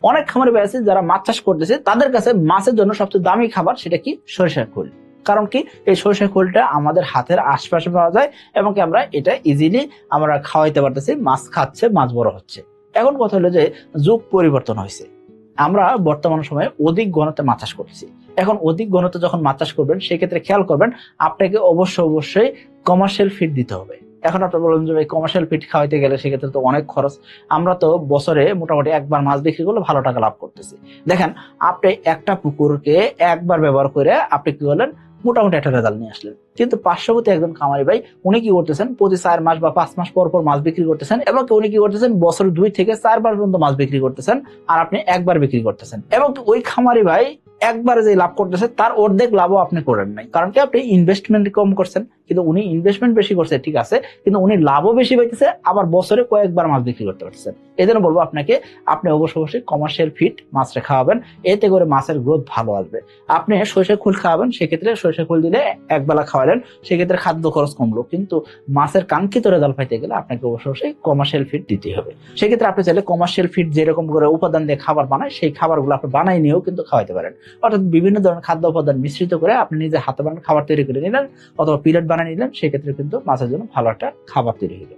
অনেক খামারি ভাই আছে যারা মাছ চাষ করতেছে, তাদের কাছে মাছের জন্য সবচেয়ে দামি খাবার সেটা কি? সরিষার খোল। কারণ কি, এই সরিষার খোলটা আমাদের হাতের আশপাশে পাওয়া যায় এবং কি আমরা এটা ইজিলি আমরা খাওয়াইতে পারতেছি, মাছ খাচ্ছে, মাছ বড় হচ্ছে। এখন কথা হলো যে যুগ পরিবর্তন হয়েছে, আমরা বর্তমান সময়ে অধিক ঘনত্বে মাছ চাষ করতেছি। এখন অধিক ঘনত্বে যখন মাছ চাষ করবেন, সেক্ষেত্রে খেয়াল করবেন আপনাকে অবশ্যই কমার্শিয়াল ফিড দিতে হবে। এখন আপনি বলেন যে ভাই কমার্শিয়াল ফিড খাওয়াইতে গেলে সেক্ষেত্রে তো অনেক খরচ। আমরা তো বছরে মোটামুটি একবার মাছ বিক্রি করলে ভালো টাকা লাভ করতেছি। দেখেন, আপনি একটা পুকুরকে একবার ব্যবহার করে আপনি কি করলেন, মোটামুটি একটা রেজাল্ট নিয়ে আসলেন। কিন্তু পার্শ্ববর্তী একজন খামারি ভাই, উনি কি করতেছেন, প্রতি 4 মাস বা 5 মাস পর পর মাছ বিক্রি করতেছেন, এবং উনি কি করতেছেন, বছর 2 থেকে 4 বার পর্যন্ত মাছ বিক্রি করতেছেন, আর আপনি একবার বিক্রি করতেছেন। এবং ওই খামারি ভাই একবারে যে লাভ করতেছে তার অর্ধেক লাভও আপনি করেন নাই। কারণ কি, আপনি ইনভেস্টমেন্ট কম করছেন, কিন্তু উনি ইনভেস্টমেন্ট বেশি করছে, ঠিক আছে, কিন্তু উনি লাভও বেশি পাইতেছে, আবার বছরে কয়েকবার মাছ বিক্রি করতে পারতেছেন। এই জন্য বলবো আপনাকে, আপনি অবশ্যই কমার্শিয়াল ফিড মাছটা খাওয়াবেন, এতে করে মাছের গ্রোথ ভালো আসবে। আপনি সরিষার খোল খাওয়াবেন, সেক্ষেত্রে সরিষার খোল দিলে একবেলা খাওয়ালেন, সেক্ষেত্রে খাদ্য খরচ কমলো, কিন্তু মাছের কাঙ্ক্ষিত রেজাল্ট পাইতে গেলে আপনাকে অবশ্যই কমার্শিয়াল ফিড দিতে হবে। সেক্ষেত্রে আপনি চাইলে কমার্শিয়াল ফিড যেরকম করে উপাদান দিয়ে খাবার বানায়, সেই খাবারগুলো আপনি বানাই নিয়েও কিন্তু খাওয়াতে পারেন। অর্থাৎ বিভিন্ন ধরনের খাদ্য উপাদান মিশ্রিত করে আপনি নিজে হাতে বানানো খাবার তৈরি করে নিলেন, অথবা পিলেট বানিয়ে নিলেন, সেক্ষেত্রে কিন্তু মাছের জন্য ভালো একটা খাবার তৈরি হলো।